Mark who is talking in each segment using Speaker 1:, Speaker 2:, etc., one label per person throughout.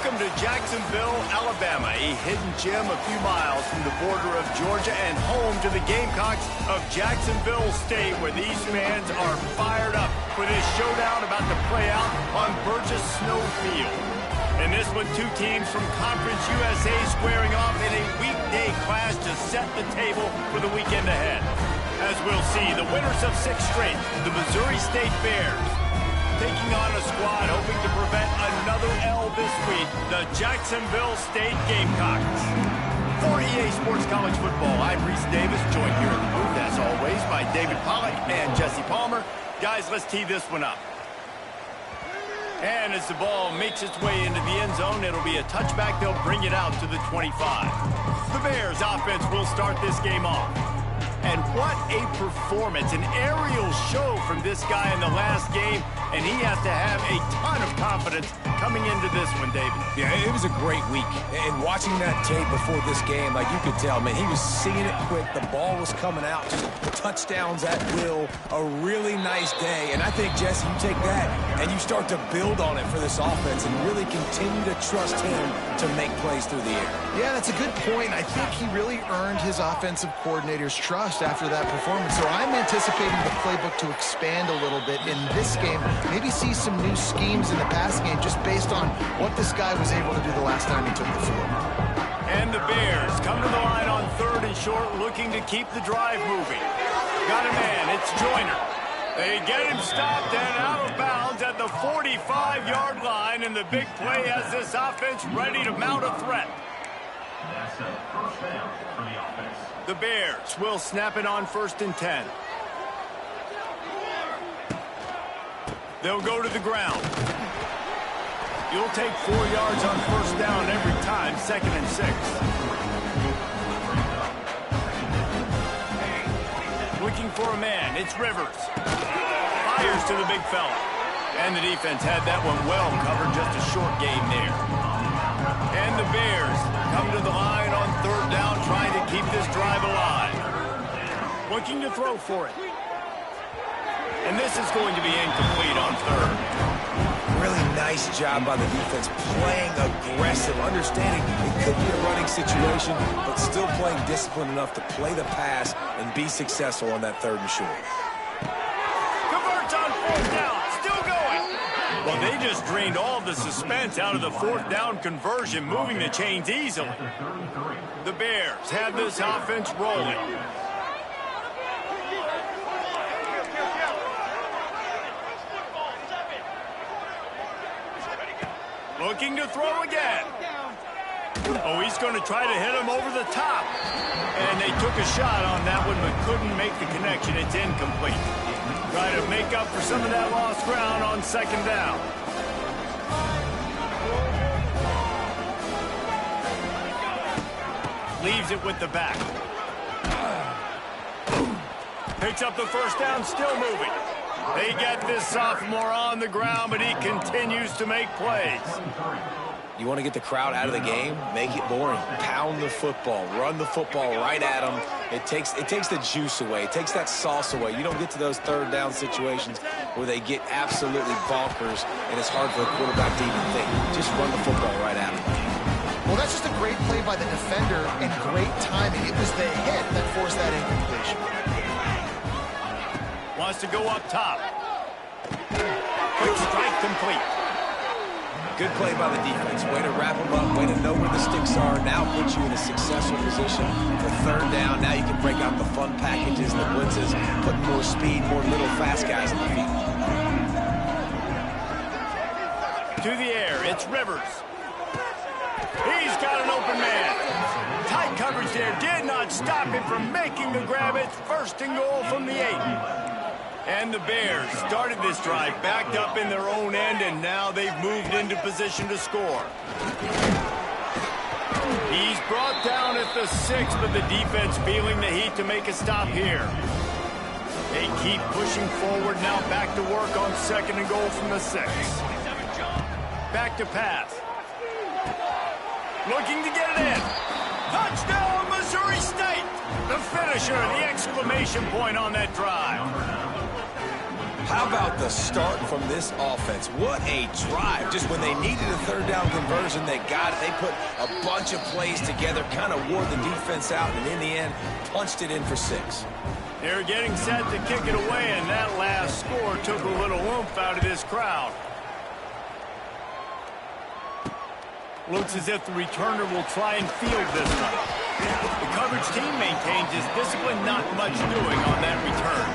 Speaker 1: Welcome to Jacksonville, Alabama, a hidden gem a few miles from the border of Georgia and home to the Gamecocks of Jacksonville State, where these fans are fired up for this showdown about to play out on Burgess Snow Field. In this one, two teams from Conference USA squaring off in a weekday clash to set the table for the weekend ahead. As we'll see, the winners of 6 straight, the Missouri State Bears, taking on a squad hoping to prevent another L this week, the Jacksonville State Gamecocks. For EA Sports College Football, I'm Reese Davis, joined here in the booth, as always, by David Pollack and Jesse Palmer. Guys, let's tee this one up. And as the ball makes its way into the end zone, it'll be a touchback. They'll bring it out to the 25. The Bears offense will start this game off. And what a performance, an aerial show from this guy in the last game, and he has to have a ton of confidence coming into this one, David.
Speaker 2: Yeah, it was a great week. And watching that tape before this game, like you could tell, man, he was seeing it quick. The ball was coming out, just touchdowns at will. A really nice day. And I think, Jesse, you take that and you start to build on it for this offense and really continue to trust him to make plays through the air.
Speaker 3: Yeah, that's a good point. I think he really earned his offensive coordinator's trust after that performance. So I'm anticipating the playbook to expand a little bit in this game. Maybe see some new schemes in the passing game just based on what this guy was able to do the last time he took the field.
Speaker 1: And the Bears come to the line on 3rd and short, looking to keep the drive moving. Got a man, it's Joyner. They get him stopped and out of bounds at the 45-yard line, and the big play has this offense ready to mount a threat.
Speaker 4: That's a first down for the offense.
Speaker 1: The Bears will snap it on 1st and 10. They'll go to the ground. You'll take 4 yards on 1st down every time, 2nd and 6. Looking for a man, it's Rivers. Fires to the big fella. And the defense had that one well covered, just a short gain there. And the Bears come to the line on 3rd down, trying to keep this drive alive. Looking to throw for it. And this is going to be incomplete on 3rd.
Speaker 2: Really nice job by the defense, playing aggressive, understanding it could be a running situation, but still playing disciplined enough to play the pass and be successful on that 3rd and short.
Speaker 1: Converts on 4th down, still going. Well, they just drained all the suspense out of the 4th down conversion, moving the chains easily. The Bears have this offense rolling. Looking to throw again. Oh, he's going to try to hit him over the top. And they took a shot on that one, but couldn't make the connection. It's incomplete. Try to make up for some of that lost ground on 2nd down. Leaves it with the back. Picks up the 1st down, still moving. They get this sophomore on the ground, but he continues to make plays.
Speaker 2: You want to get the crowd out of the game? Make it boring. Pound the football. Run the football right at them. It takes the juice away. It takes that sauce away. You don't get to those 3rd down situations where they get absolutely bonkers, and it's hard for the quarterback to even think. Just run the football right at them.
Speaker 3: Well, that's just a great play by the defender and great timing. It was the hit that forced that incompletion.
Speaker 1: Wants to go up top. Quick strike complete.
Speaker 2: Good play by the defense. Way to wrap them up. Way to know where the sticks are. Now put you in a successful position for 3rd down. Now you can break out the fun packages, the blitzes, put more speed, more little fast guys in the field.
Speaker 1: To the air, it's Rivers. He's got an open man. Tight coverage there did not stop him from making the grab. It's 1st and goal from the 8. And the Bears started this drive backed up in their own end, and now they've moved into position to score. He's brought down at the 6, but the defense feeling the heat to make a stop here. They keep pushing forward, now back to work on 2nd and goal from the 6. Back to pass. Looking to get it in. Touchdown, Missouri State! The finisher, the exclamation point on that drive.
Speaker 2: How about the start from this offense? What a drive. Just when they needed a third down conversion, they got it. They put a bunch of plays together, kind of wore the defense out, and in the end, punched it in for 6.
Speaker 1: They're getting set to kick it away, and that last score took a little oomph out of this crowd. Looks as if the returner will try and field this one. The coverage team maintains his discipline, not much doing on that return.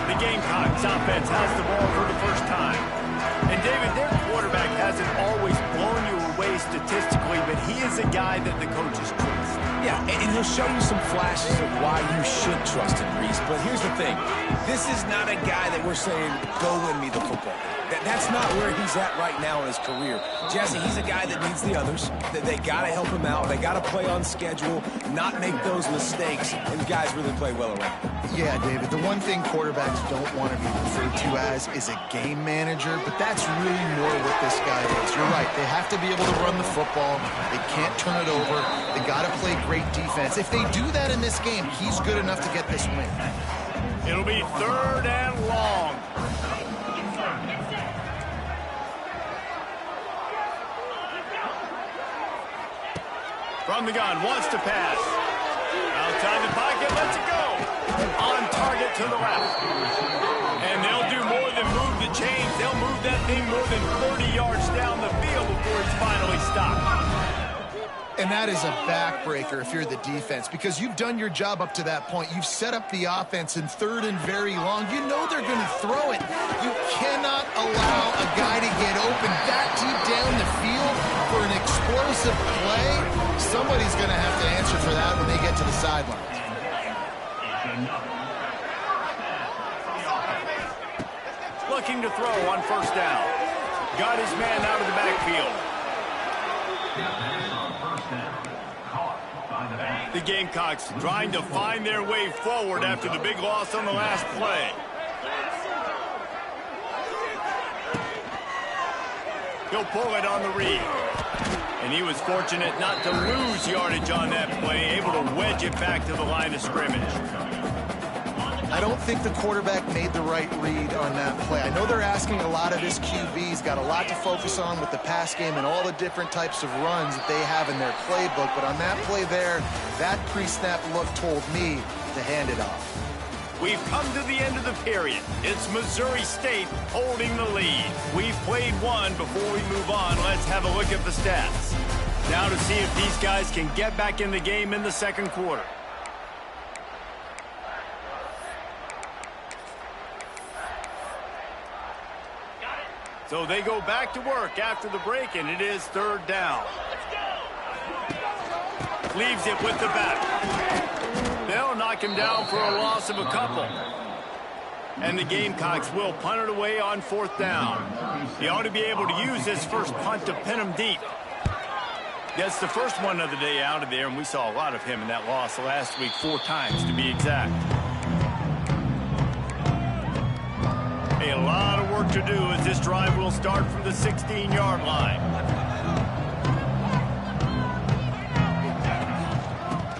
Speaker 1: The Gamecocks offense has the ball for the first time. And David, their quarterback hasn't always blown you away statistically, but he is a guy that the coaches trust.
Speaker 2: Yeah, and he'll show you some flashes of why you should trust him, Reese. But here's the thing. This is not a guy that we're saying, go win me the football. That's not where he's at right now in his career. Jesse, he's a guy that needs the others. They got to help him out. They got to play on schedule, not make those mistakes, and guys really play well around him.
Speaker 3: Yeah, David, the one thing quarterbacks don't want to be referred to as is a game manager, but that's really more what this guy is. You're right. They have to be able to run the football. They can't turn it over. They got to play great defense. If they do that in this game, he's good enough to get this win.
Speaker 1: It'll be 3rd and long. From the gun, wants to pass. Outside the pocket, lets it go. On target to the left. And they'll do more than move the chains. They'll move that thing more than 30 yards down the field before he's finally stopped.
Speaker 3: And that is a backbreaker if you're the defense, because you've done your job up to that point. You've set up the offense in 3rd and very long. You know they're going to throw it. You cannot allow a guy to get open that deep down the field for an explosive play. Somebody's going to have to answer for that when they get to the sidelines.
Speaker 1: Looking to throw on 1st down. Got his man out of the backfield. The Gamecocks trying to find their way forward after the big loss on the last play. He'll pull it on the read. And he was fortunate not to lose yardage on that play, able to wedge it back to the line of scrimmage.
Speaker 3: I don't think the quarterback made the right read on that play. I know they're asking a lot of his QB. He's got a lot to focus on with the pass game and all the different types of runs that they have in their playbook. But on that play there, that pre-snap look told me to hand it off.
Speaker 1: We've come to the end of the period. It's Missouri State holding the lead. We've played one. Before we move on, let's have a look at the stats. Now to see if these guys can get back in the game in the 2nd quarter. So they go back to work after the break, and it is 3rd down. Leaves it with the back. They'll knock him down for a loss of a couple. And the Gamecocks will punt it away on 4th down. He ought to be able to use this first punt to pin him deep. Gets the first one of the day out of there, and we saw a lot of him in that loss last week, 4 times to be exact. A lot of work to do as this drive will start from the 16-yard line.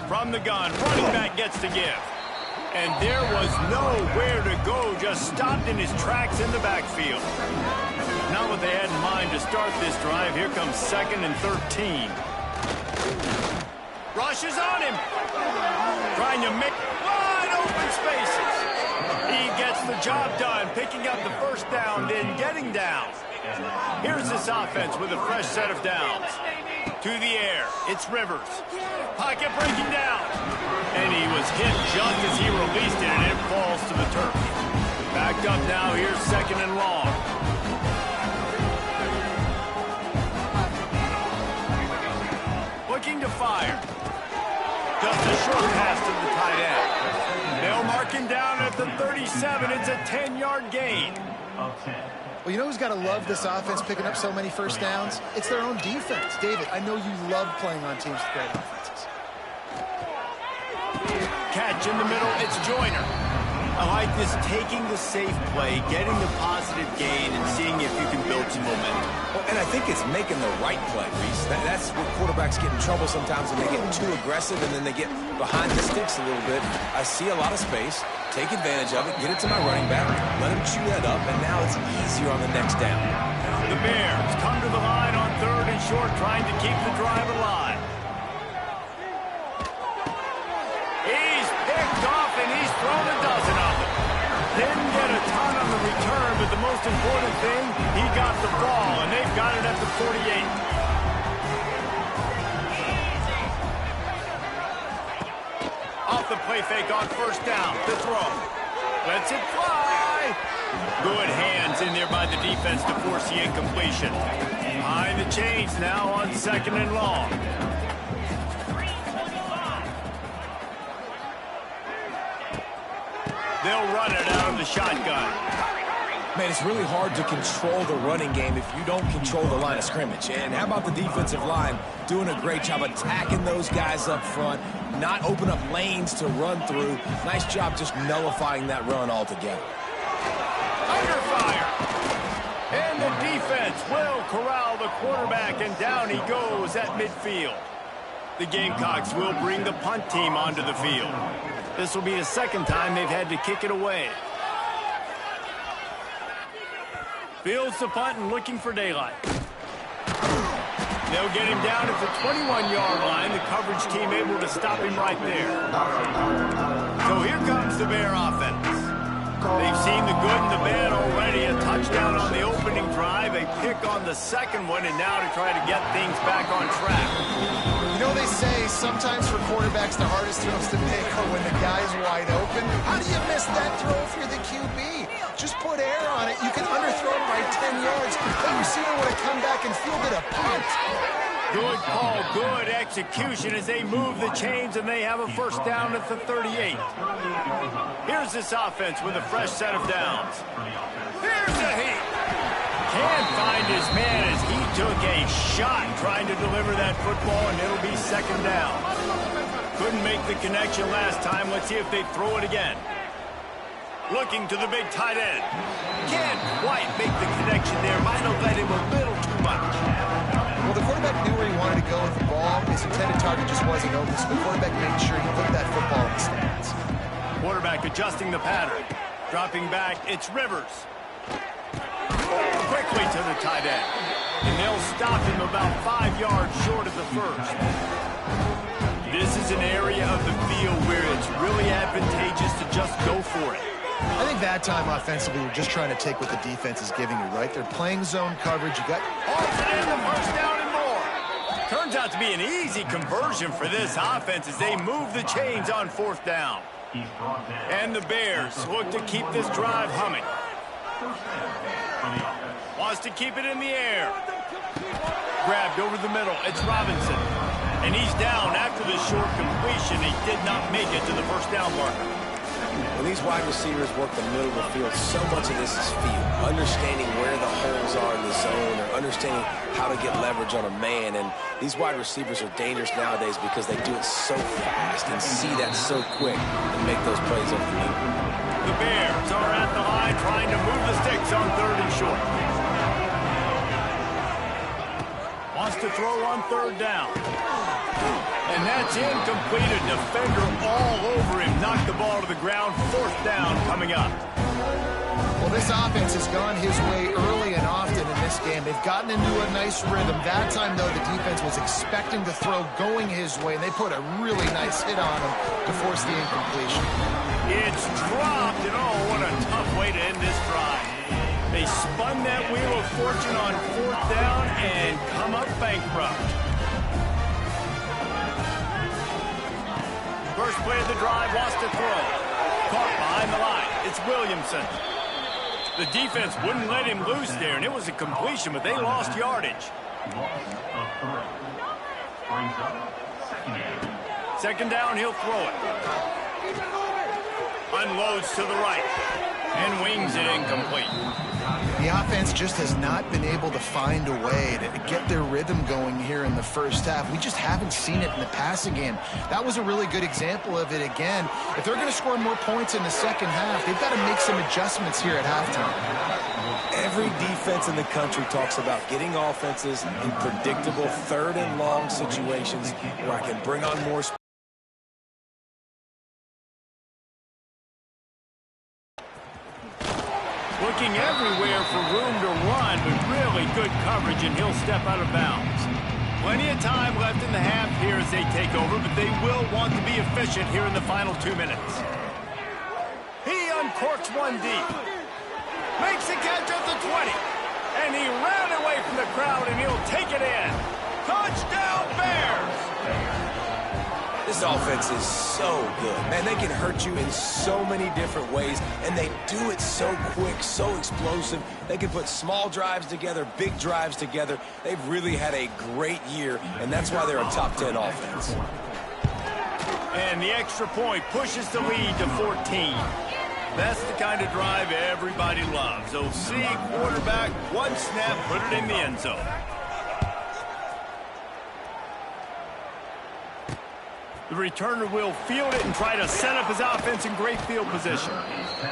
Speaker 1: From the gun, running back gets the give. And there was nowhere to go, just stopped in his tracks in the backfield. Not what they had in mind to start this drive. Here comes 2nd and 13. Rushes on him. Trying to make wide open spaces. He gets the job done, picking up the 1st down, then getting down. Here's this offense with a fresh set of downs. To the air, it's Rivers. Pocket breaking down. And he was hit just as he released it, and it falls to the turf. Backed up now, here's 2nd and long. Looking to fire. Just a short pass to the tight end. They'll mark him down at the 37. It's a 10-yard gain.
Speaker 3: Well, you know who's got to love this offense picking up so many 1st downs? It's their own defense. David, I know you love playing on teams with great offenses.
Speaker 1: Catch in the middle. It's Joyner. I like this taking the safe play, getting the positive gain, and seeing if you can build some momentum.
Speaker 2: Well, and I think it's making the right play, Reese. That's where quarterbacks get in trouble sometimes when they get too aggressive and then they get behind the sticks a little bit. I see a lot of space. Take advantage of it. Get it to my running back. Let him chew that up, and now it's easier on the next down.
Speaker 1: The Bears come to the line on 3rd and short, trying to keep the drive alive. He's picked off, and he's thrown a dozen of them. Didn't get a ton on the return, but the most important thing, he got the ball, and they've got it at the 48. Off the play fake on 1st down, the throw. Lets it fly. Good hands in there by the defense to force the incompletion. Behind the chains now on 2nd and long. They'll run it out of the shotgun.
Speaker 2: Man, it's really hard to control the running game if you don't control the line of scrimmage. And how about the defensive line doing a great job attacking those guys up front, not open up lanes to run through. Nice job just nullifying that run altogether.
Speaker 1: Under fire. And the defense will corral the quarterback, and down he goes at midfield. The Gamecocks will bring the punt team onto the field. This will be the 2nd time they've had to kick it away. Fields the punt and looking for daylight. They'll get him down at the 21-yard line. The coverage team able to stop him right there. So here comes the Bear offense. They've seen the good and the bad already. A touchdown on the opening drive, a pick on the 2nd one, and now to try to get things back on track.
Speaker 3: You know, they say sometimes for quarterbacks the hardest throws to make are when the guy's wide open. How do you miss that throw if you're the QB? Just put air on it. You can underthrow it by 10 yards. That receiver would have come back and fielded a punt.
Speaker 1: Good call, good execution as they move the chains, and they have a 1st down at the 38. Here's this offense with a fresh set of downs. Here's the heat. Can't find his man as he took a shot trying to deliver that football, and it'll be 2nd down. Couldn't make the connection last time. Let's see if they throw it again. Looking to the big tight end. Can't quite make the connection there. Might have led him a little too much.
Speaker 3: Well, the quarterback knew where he wanted to go with the ball. His intended target just wasn't open, so the quarterback made sure he put that football in the stands.
Speaker 1: Quarterback adjusting the pattern. Dropping back, it's Rivers. Quickly to the tight end. And they'll stop him about 5 yards short of the 1st. This is an area of the field where it's really advantageous to just go for it.
Speaker 3: I think that time offensively, we're just trying to take what the defense is giving you, right? They're playing zone coverage. You got...
Speaker 1: Holds it in, the 1st down and more. Turns out to be an easy conversion for this offense as they move the chains on 4th down. And the Bears look to keep this drive humming. Wants to keep it in the air. Grabbed over the middle. It's Robinson. And he's down after the short completion. He did not make it to the 1st down marker.
Speaker 2: When these wide receivers work the middle of the field, so much of this is feel. Understanding where the holes are in the zone, or understanding how to get leverage on a man. And these wide receivers are dangerous nowadays because they do it so fast and see that so quick and make those plays over the middle.
Speaker 1: The Bears are at the line trying to move the sticks on 3rd and short. Wants to throw on 3rd down. And that's incomplete. A defender all over him. Knocked the ball to the ground. 4th down coming up.
Speaker 3: Well, this offense has gone his way early and often in this game. They've gotten into a nice rhythm. That time, though, the defense was expecting the throw going his way, and they put a really nice hit on him to force the incompletion.
Speaker 1: It's dropped, and oh, what a tough way to end this drive. They spun that wheel of fortune on 4th down and come up bankrupt. First play of the drive, wants to throw. Caught behind the line. It's Williamson. The defense wouldn't let him loose there, and it was a completion, but they lost yardage. 2nd down, he'll throw it. Unloads to the right and wings it incomplete.
Speaker 3: The offense just has not been able to find a way to get their rhythm going here in the first half. We just haven't seen it in the passing game. That was a really good example of it again. If they're going to score more points in the second half, they've got to make some adjustments here at halftime.
Speaker 2: Every defense in the country talks about getting offenses in predictable third and long situations where I can bring on more speed.
Speaker 1: Looking everywhere for room to run with really good coverage, and he'll step out of bounds. Plenty of time left in the half here as they take over, but they will want to be efficient here in the final 2 minutes. He uncorks one deep. Makes the catch at the 20. And he ran away from the crowd, and he'll take it in. Touchdown, Bears!
Speaker 2: This offense is so good. Man, they can hurt you in so many different ways, and they do it so quick, so explosive. They can put small drives together, big drives together. They've really had a great year, and that's why they're a top 10 offense.
Speaker 1: And the extra point pushes the lead to 14. That's the kind of drive everybody loves. OC, quarterback, one snap, put it in the end zone. The returner will field it and try to set up his offense in great field position.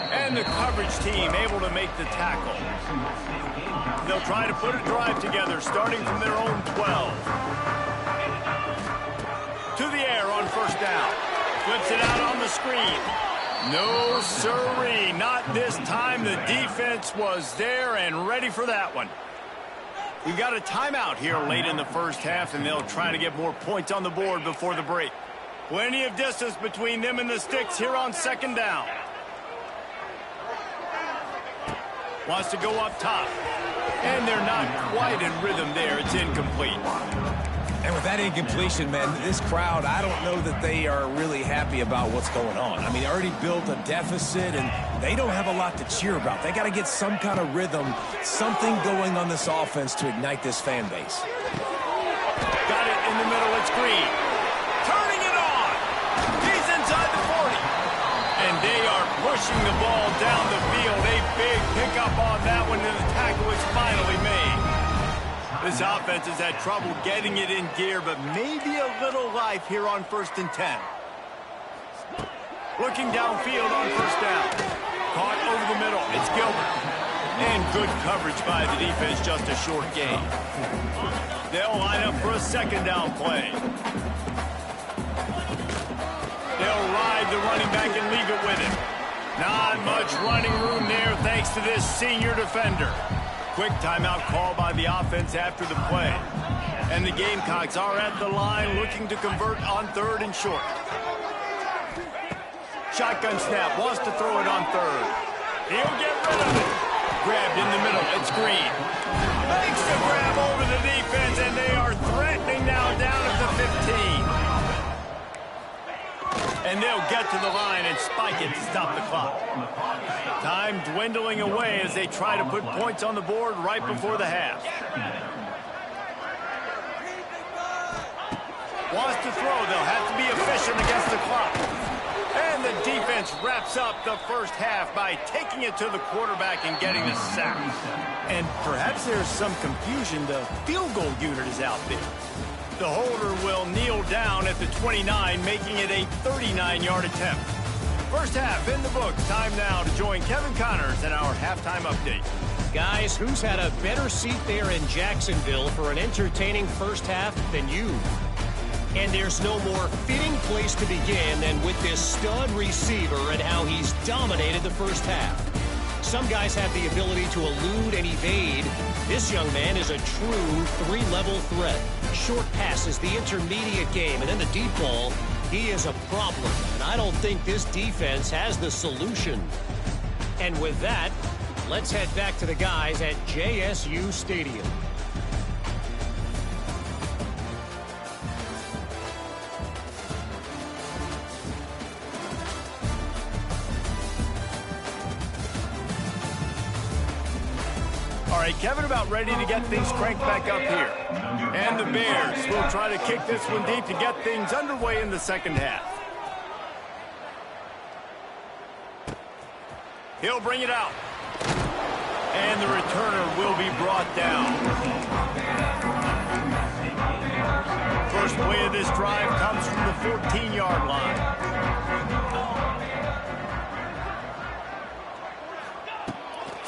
Speaker 1: And the coverage team able to make the tackle. They'll try to put a drive together starting from their own 12. To the air on first down. Flips it out on the screen. No sirree, not this time. The defense was there and ready for that one. We got a timeout here late in the first half, and they'll try to get more points on the board before the break. Plenty of distance between them and the sticks here on second down. Wants to go up top. And they're not quite in rhythm there. It's incomplete.
Speaker 2: And with that incompletion, man, this crowd, I don't know that they are really happy about what's going on. I mean, they already built a deficit, and they don't have a lot to cheer about. They got to get some kind of rhythm, something going on this offense to ignite this fan base.
Speaker 1: Got it in the middle. It's Green. Turning it on. He's inside the 40. And they are pushing the ball down the field. A big pickup on that one, and the tackle is finally made. This offense has had trouble getting it in gear, but maybe a little life here on 1st and 10. Looking downfield on first down. Caught over the middle. It's Gilbert. And good coverage by the defense, just a short gain. They'll line up for a second down play. They'll ride the running back and leave it with him. Not much running room there thanks to this senior defender. Quick timeout call by the offense after the play. And the Gamecocks are at the line looking to convert on 3rd and short. Shotgun snap, wants to throw it on 3rd. He'll get rid of it. Grabbed in the middle, it's Green. Makes the grab over the defense, and they are threatening now down at the 15. And they'll get to the line and spike it to stop the clock. Time dwindling away as they try to put points on the board right before the half. Wants to throw. They'll have to be efficient against the clock. And the defense wraps up the first half by taking it to the quarterback and getting the sack. And perhaps there's some confusion. The field goal unit is out there. The holder will kneel down at the 29, making it a 39-yard attempt. First half in the books. Time now to join Kevin Connors in our halftime update.
Speaker 5: Guys, who's had a better seat there in Jacksonville for an entertaining first half than you? And there's no more fitting place to begin than with this stud receiver and how he's dominated the first half. Some guys have the ability to elude and evade. This young man is a true three-level threat. Short passes, the intermediate game, and then the deep ball. He is a problem, and I don't think this defense has the solution. And with that, let's head back to the guys at JSU Stadium.
Speaker 1: All right, Kevin about ready to get things cranked back up here. And the Bears will try to kick this one deep to get things underway in the second half. He'll bring it out. And the returner will be brought down. First play of this drive comes from the 14-yard line.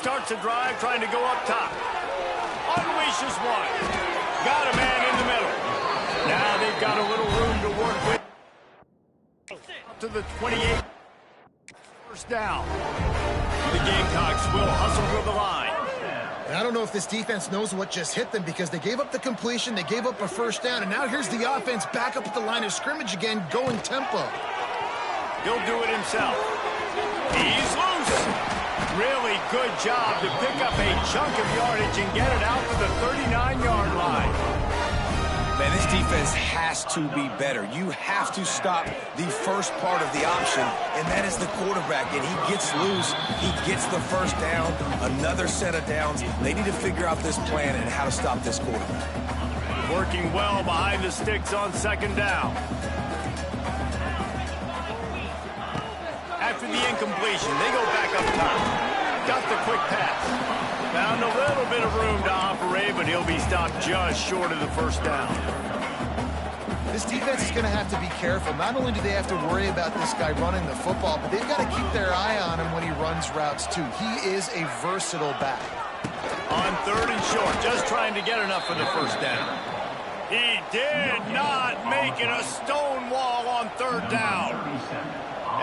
Speaker 1: Starts the drive trying to go up top. Unleashes one. Got a man in the middle. Now they've got a little room to work with. To the 28. First down. The Gamecocks will hustle to the line.
Speaker 3: And I don't know if this defense knows what just hit them because they gave up the completion, they gave up a first down, and now here's the offense back up at the line of scrimmage again, going tempo.
Speaker 1: He'll do it himself. He's loose. Really good job to pick up a chunk of yardage and get it out to the 39-yard line.
Speaker 2: Man, this defense has to be better. You have to stop the first part of the option, and that is the quarterback. And he gets loose. He gets the first down, another set of downs. They need to figure out this plan and how to stop this quarterback.
Speaker 1: Working well behind the sticks on second down. After the incompletion, they go back up top. Got the quick pass. Found a little bit of room to operate, but he'll be stopped just short of the first down.
Speaker 3: This defense is going to have to be careful. Not only do they have to worry about this guy running the football, but they've got to keep their eye on him when he runs routes too. He is a versatile back.
Speaker 1: On third and short, just trying to get enough for the first down. He did not make it a stone wall on third down.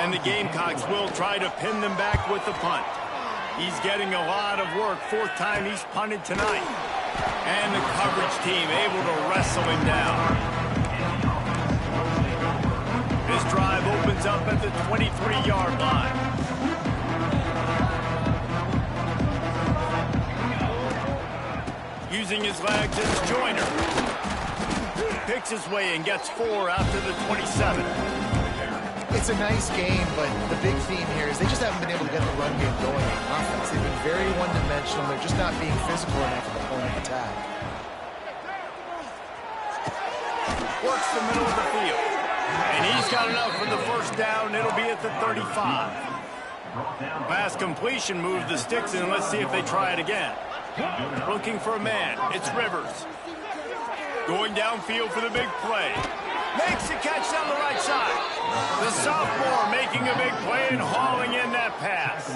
Speaker 1: And the Gamecocks will try to pin them back with the punt. He's getting a lot of work. Fourth time he's punted tonight. And the coverage team able to wrestle him down. This drive opens up at the 23-yard line. Using his legs, it's Joyner. Picks his way and gets 4 out to the 27.
Speaker 3: It's a nice game, but the big theme here is they just haven't been able to get the run game going on offense. They've been very one-dimensional. They're just not being physical enough at the point of attack.
Speaker 1: Works the middle of the field. And he's got enough for the first down. It'll be at the 35. Pass completion moves the sticks in. Let's see if they try it again. Looking for a man. It's Rivers. Going downfield for the big play. Makes the catch down the right side. The sophomore making a big play and hauling in that pass.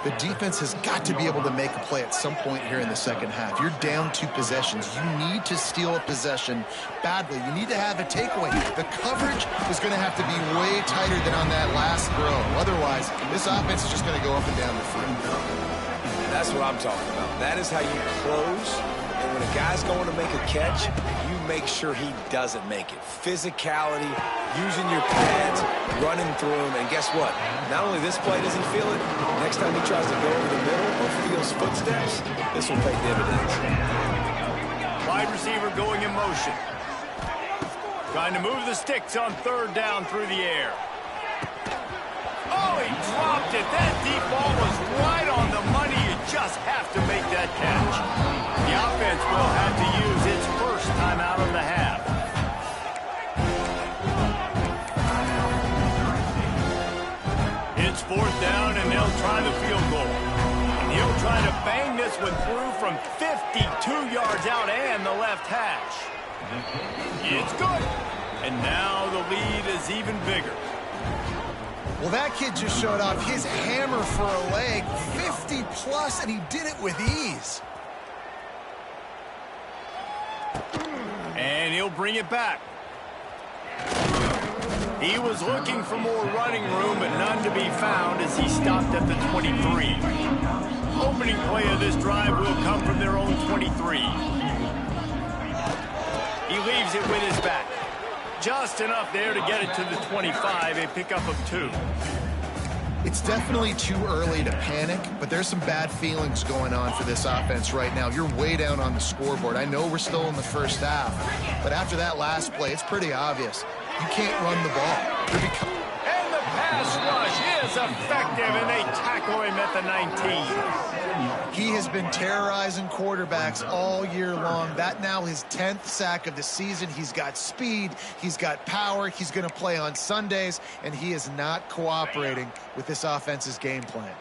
Speaker 3: The defense has got to be able to make a play at some point here in the second half. You're down 2 possessions. You need to steal a possession badly. You need to have a takeaway. The coverage is going to have to be way tighter than on that last throw. Otherwise, this offense is just going to go up and down the field.
Speaker 2: That's what I'm talking about. That is how you close. And when a guy's going to make a catch, you make sure he doesn't make it. Physicality, using your pads, running through him, and guess what? Not only this play does he feel it, next time he tries to go over the middle or feels footsteps, this will pay dividends.
Speaker 1: Wide receiver going in motion. Trying to move the sticks on third down through the air. Oh, he dropped it. That deep ball was right on the money. You just have to make that catch. The offense will have to use its first time out of the half. It's fourth down, and they'll try the field goal. And he'll try to bang this one through from 52 yards out and the left hash. It's good. And now the lead is even bigger.
Speaker 3: Well, that kid just showed off his hammer for a leg, 50-plus, and he did it with ease.
Speaker 1: And he'll bring it back. He was looking for more running room, but none to be found as he stopped at the 23. Opening play of this drive will come from their own 23. He leaves it with his back. Just enough there to get it to the 25, a pickup of 2.
Speaker 3: It's definitely too early to panic, but there's some bad feelings going on for this offense right now. You're way down on the scoreboard. I know we're still in the first half, but after that last play, it's pretty obvious. You can't run the ball.
Speaker 1: And the pass rush is effective, and they tackle him at the 19.
Speaker 3: He has been terrorizing quarterbacks all year long. That now his 10th sack of the season. He's got speed. He's got power. He's going to play on Sundays, and he is not cooperating with this offense's game plan.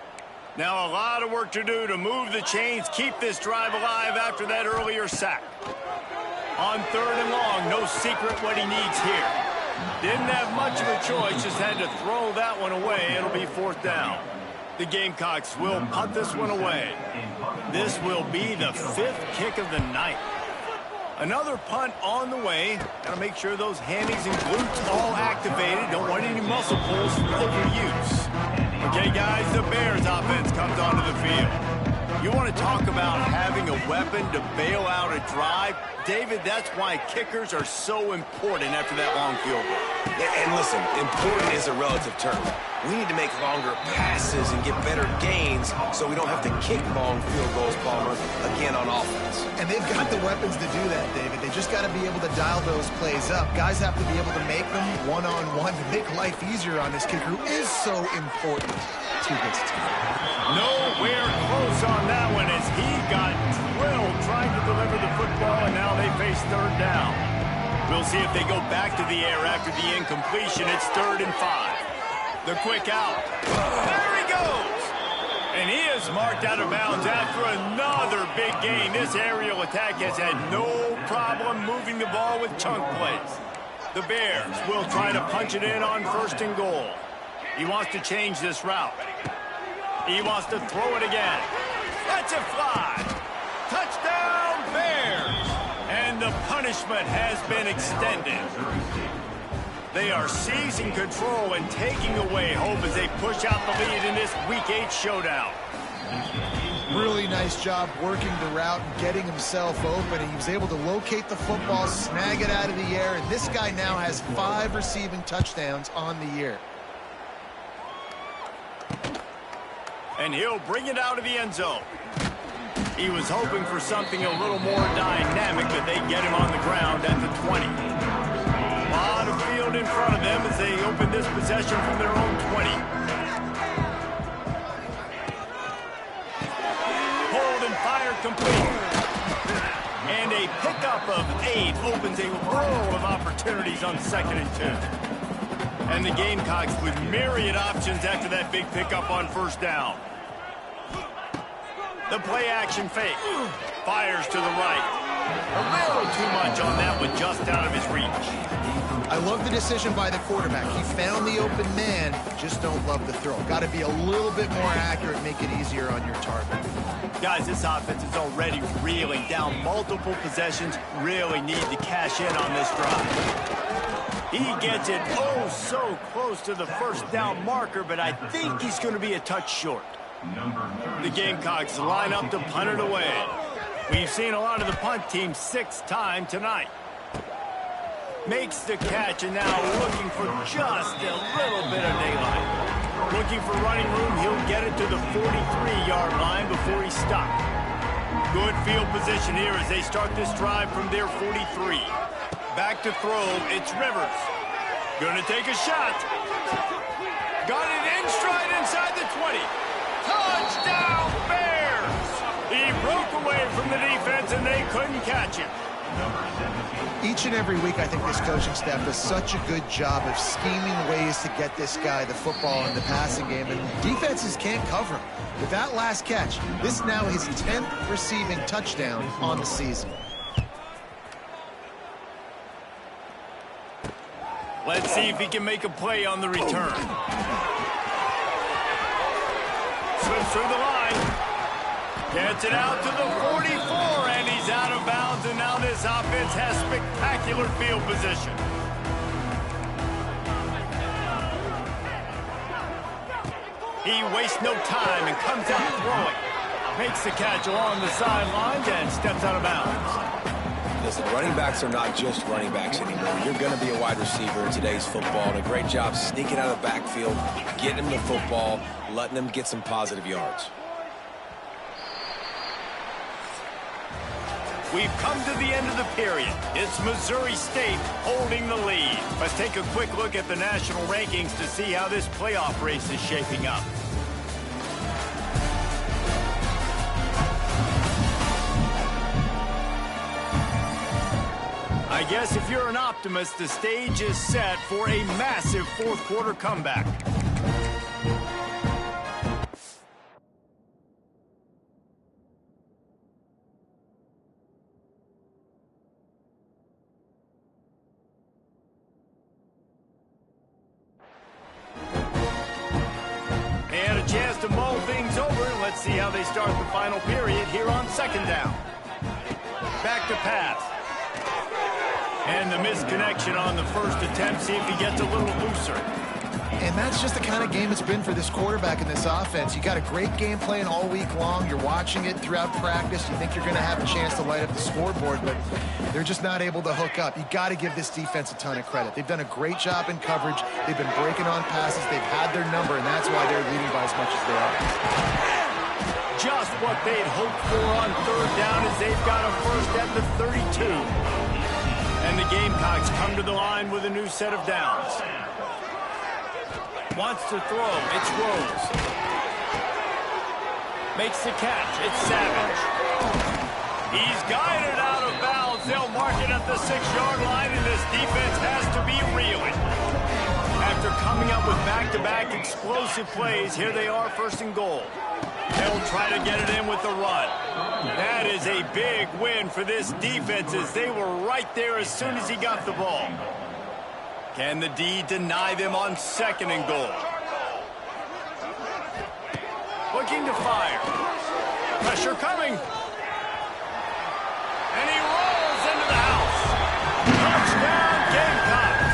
Speaker 1: Now a lot of work to do to move the chains, keep this drive alive after that earlier sack. On 3rd and long, no secret what he needs here. Didn't have much of a choice, just had to throw that one away. It'll be 4th down. The Gamecocks will punt this one away. This will be the 5th kick of the night. Another punt on the way. Got to make sure those hammies and glutes all activated. Don't want any muscle pulls from overuse. Okay, guys, the Bears offense comes onto the field. You want to talk about having a weapon to bail out a drive? David, that's why kickers are so important after that long field goal.
Speaker 2: And listen, important is a relative term. We need to make longer passes and get better gains so we don't have to kick long field goals, Palmer, again on offense.
Speaker 3: And they've got the weapons to do that, David. They just got to be able to dial those plays up. Guys have to be able to make them one-on-one to make life easier on this kicker, who is so important to this team.
Speaker 1: Nowhere close on that one as he got drilled trying to deliver the football, and now they face 3rd down. We'll see if they go back to the air after the incompletion. It's 3rd and 5. The quick out. There he goes! And he is marked out of bounds after another big gain. This aerial attack has had no problem moving the ball with chunk plays. The Bears will try to punch it in on 1st and goal. He wants to change this route. He wants to throw it again. Lets it fly. Touchdown, Bears! And the punishment has been extended. They are seizing control and taking away hope as they push out the lead in this Week 8 showdown.
Speaker 3: Really nice job working the route and getting himself open. And he was able to locate the football, snag it out of the air, and this guy now has 5 receiving touchdowns on the year.
Speaker 1: And he'll bring it out of the end zone. He was hoping for something a little more dynamic, but they get him on the ground at the 20. A lot of field in front of them as they open this possession from their own 20. Hold and fire complete. And a pickup of 8 opens a world of opportunities on 2nd and 2. And the Gamecocks with myriad options after that big pickup on 1st down. The play action fake. Fires to the right. A little too much on that one, just out of his reach.
Speaker 3: I love the decision by the quarterback. He found the open man, just don't love the throw. Got to be a little bit more accurate, make it easier on your target.
Speaker 1: Guys, this offense is already reeling down multiple possessions. Really need to cash in on this drive. He gets it oh so close to the 1st down marker, but I think he's going to be a touch short. The Gamecocks line up to punt it away. We've seen a lot of the punt team 6th time tonight. Makes the catch and now looking for just a little bit of daylight. Looking for running room, he'll get it to the 43-yard line before he stopped. Good field position here as they start this drive from their 43. Back to throw, it's Rivers. Gonna take a shot. Got it in stride inside the 20. Touchdown, Bears! He broke away from the defense and they couldn't catch him.
Speaker 3: Each and every week, I think this coaching staff does such a good job of scheming ways to get this guy the football in the passing game, and defenses can't cover him. With that last catch, this is now his 10th receiving touchdown on the season.
Speaker 1: Let's see if he can make a play on the return. Slips through the line. Gets it out to the 44, and he's out of bounds, and now this offense has spectacular field position. He wastes no time and comes out throwing. Makes the catch along the sidelines and steps out of bounds.
Speaker 2: Listen, running backs are not just running backs anymore. You're going to be a wide receiver in today's football, and a great job sneaking out of the backfield, getting him the football, letting him get some positive yards.
Speaker 1: We've come to the end of the period. It's Missouri State holding the lead. Let's take a quick look at the national rankings to see how this playoff race is shaping up. I guess if you're an optimist, the stage is set for a massive fourth quarter comeback. see how they start the final period here on second down. Back to pass. And the misconnection on the first attempt. See if he gets a little looser.
Speaker 3: And that's just the kind of game it's been for this quarterback in this offense. You got a great game plan all week long. You're watching it throughout practice. You think you're going to have a chance to light up the scoreboard, but they're just not able to hook up. You got to give this defense a ton of credit. They've done a great job in coverage. They've been breaking on passes. They've had their number, and that's why they're leading by as much as they are.
Speaker 1: Just what they'd hoped for on third down as they've got a first at the 32. And the Gamecocks come to the line with a new set of downs. Wants to throw. It's Rose. Makes the catch. It's Savage. He's guided out of bounds. They'll mark it at the 6-yard line, and this defense has to be reeling. After coming up with back-to-back explosive plays, here they are, first and goal. They'll try to get it in with the run. That is a big win for this defense as they were right there as soon as he got the ball. Can the D deny them on second and goal? Looking to fire. Pressure coming. And he rolls into the house. Touchdown, Gamecocks.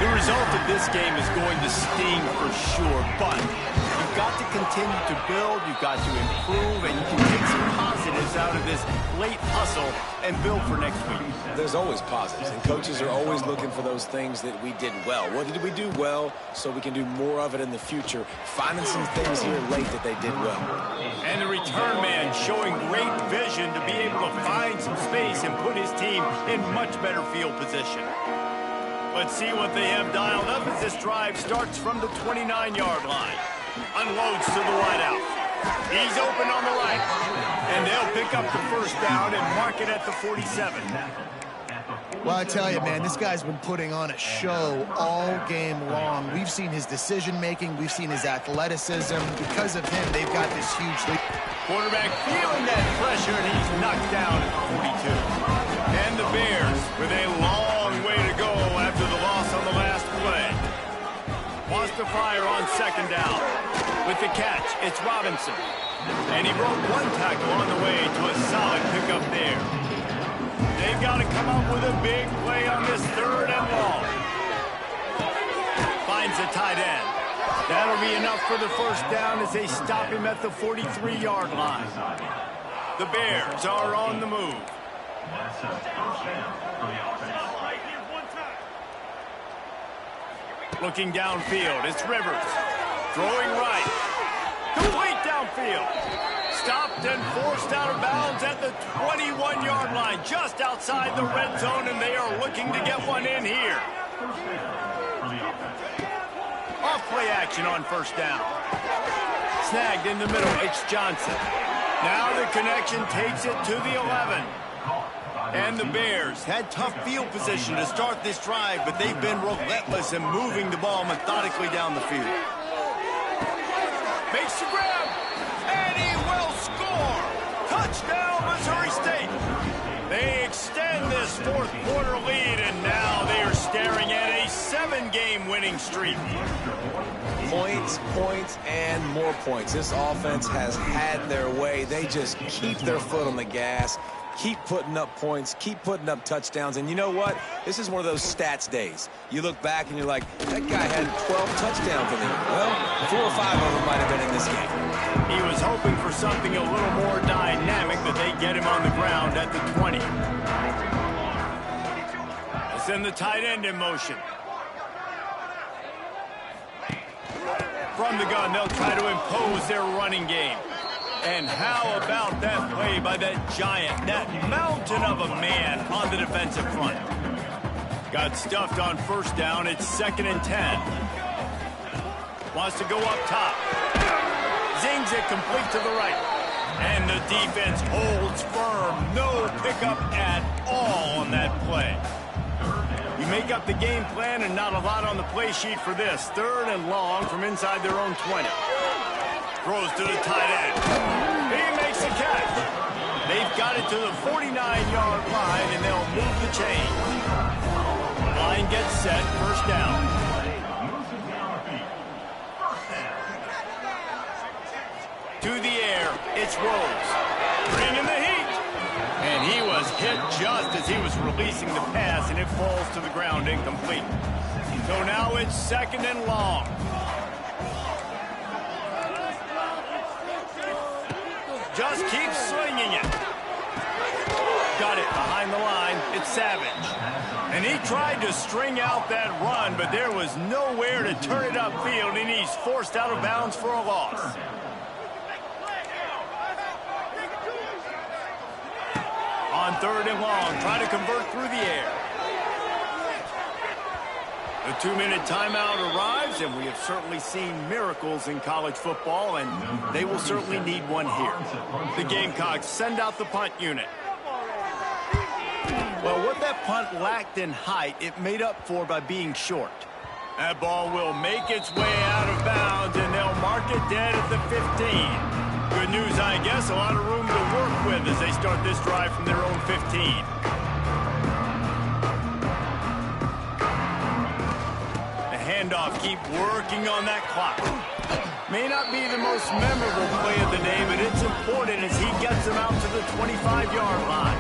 Speaker 1: The result of this game is going to sting for sure, but you've got to continue to build, you've got to improve, and you can take some positives out of this late hustle and build for next week.
Speaker 2: There's always positives, and coaches are always looking for those things that we did well. What did we do well so we can do more of it in the future? Finding some things here late that they did well.
Speaker 1: And the return man showing great vision to be able to find some space and put his team in much better field position. Let's see what they have dialed up as this drive starts from the 29-yard line. Unloads to the wideout. He's open on the right. And they'll pick up the first down and mark it at the 47.
Speaker 3: Well, I tell you, man, this guy's been putting on a show all game long. We've seen his decision-making. We've seen his athleticism. Because of him, they've got this huge lead.
Speaker 1: Quarterback feeling that pressure, and he's knocked down at 42. And the Bears with a long way to go after the loss on the last play. Wants to fire on second down. With the catch, it's Robinson. And he broke one tackle on the way to a solid pickup there. They've got to come up with a big play on this third and long. Finds a tight end. That'll be enough for the first down as they stop him at the 43-yard line. The Bears are on the move. Looking downfield, it's Rivers. Throwing right. Complete downfield. Stopped and forced out of bounds at the 21-yard line, just outside the red zone, and they are looking to get one in here. Off play action on first down. Snagged in the middle, it's Johnson. Now the connection takes it to the 11. And the Bears had tough field position to start this drive, but they've been relentless in moving the ball methodically down the field. Makes the grab, and he will score! Touchdown, Missouri State! They extend this fourth quarter lead, and now they are staring at a 7-game winning streak.
Speaker 2: Points, points, and more points. This offense has had their way. They just keep their foot on the gas, keep putting up points, keep putting up touchdowns. And you know what? This is one of those stats days. You look back and you're like, that guy had 12 touchdowns in him. Well, 4 or 5 of them might have been in this game.
Speaker 1: He was hoping for something a little more dynamic, but they get him on the ground at the 20. They send the tight end in motion. From the gun, they'll try to impose their running game. And how about that play by that giant, that mountain of a man on the defensive front? Got stuffed on first down. It's 2nd and 10. Wants to go up top. Zings it complete to the right. And the defense holds firm. No pickup at all on that play. You make up the game plan and not a lot on the play sheet for this. 3rd and long from inside their own 20. Throws to the tight end. He makes the catch. They've got it to the 49-yard line, and they'll move the chain. Line gets set. First down. defense rolls. Bringing the heat. And he was hit just as he was releasing the pass, and it falls to the ground incomplete. So now it's 2nd and long. Just keeps swinging it. Got it behind the line. It's Savage. And he tried to string out that run, but there was nowhere to turn it upfield, and he's forced out of bounds for a loss. On 3rd and long, trying to convert through the air. The 2-minute timeout arrives, and we have certainly seen miracles in college football, and they will certainly need one here. The Gamecocks send out the punt unit. Well, what that punt lacked in height, it made up for by being short. That ball will make its way out of bounds, and they'll mark it dead at the 15. Good news, I guess, a lot of room to work with as they start this drive from their own 15. The handoff, keep working on that clock. May not be the most memorable play of the day, but it's important as he gets them out to the 25-yard line.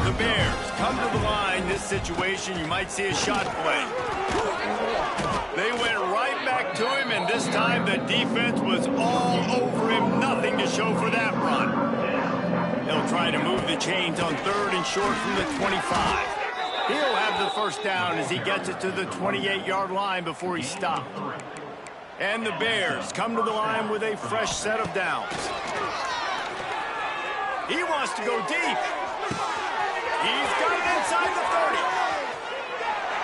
Speaker 1: The Bears come to the line. This situation, you might see a shot play. They went right back to him, and this time the defense was all over him. Nothing to show for that run. They'll try to move the chains on 3rd and short from the 25. He'll have the first down as he gets it to the 28-yard line before he stopped. And the Bears come to the line with a fresh set of downs. He wants to go deep. He's got it inside the 30.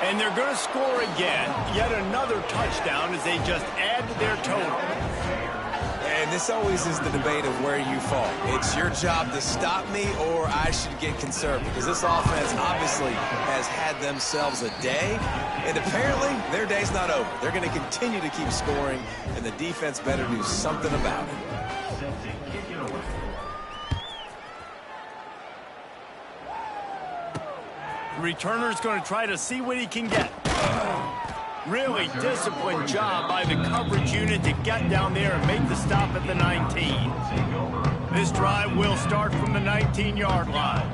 Speaker 1: And they're going to score again. Yet another touchdown as they just add to their total.
Speaker 2: And this always is the debate of where you fall. It's your job to stop me, or I should get conservative. Because this offense obviously has had themselves a day. And apparently, their day's not over. They're going to continue to keep scoring, and the defense better do something about it.
Speaker 1: The returner's going to try to see what he can get. Really disciplined job by the coverage unit to get down there and make the stop at the 19. This drive will start from the 19-yard line.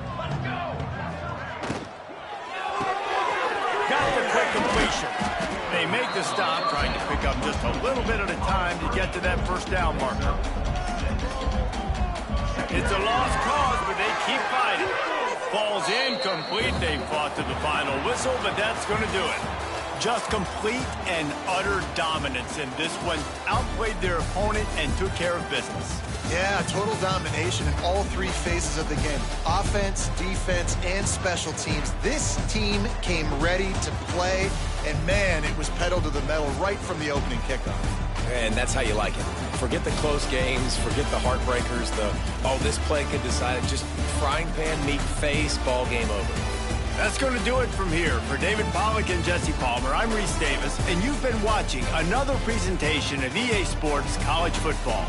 Speaker 1: Got the quick completion. They make the stop, trying to pick up just a little bit at a time to get to that first down marker. It's a lost cause, but they keep fighting. Falls incomplete. They fought to the final whistle, but that's going to do it. Just complete and utter dominance, and this one outplayed their opponent and took care of business.
Speaker 3: Yeah, total domination in all 3 phases of the game. Offense, defense, and special teams. This team came ready to play, and man, it was pedal to the metal right from the opening kickoff.
Speaker 2: And that's how you like it. Forget the close games, forget the heartbreakers, this play could decide it. Just frying pan, meat face, ball game over.
Speaker 1: That's going to do it from here. For David Pollack and Jesse Palmer, I'm Reese Davis, and you've been watching another presentation of EA Sports College Football.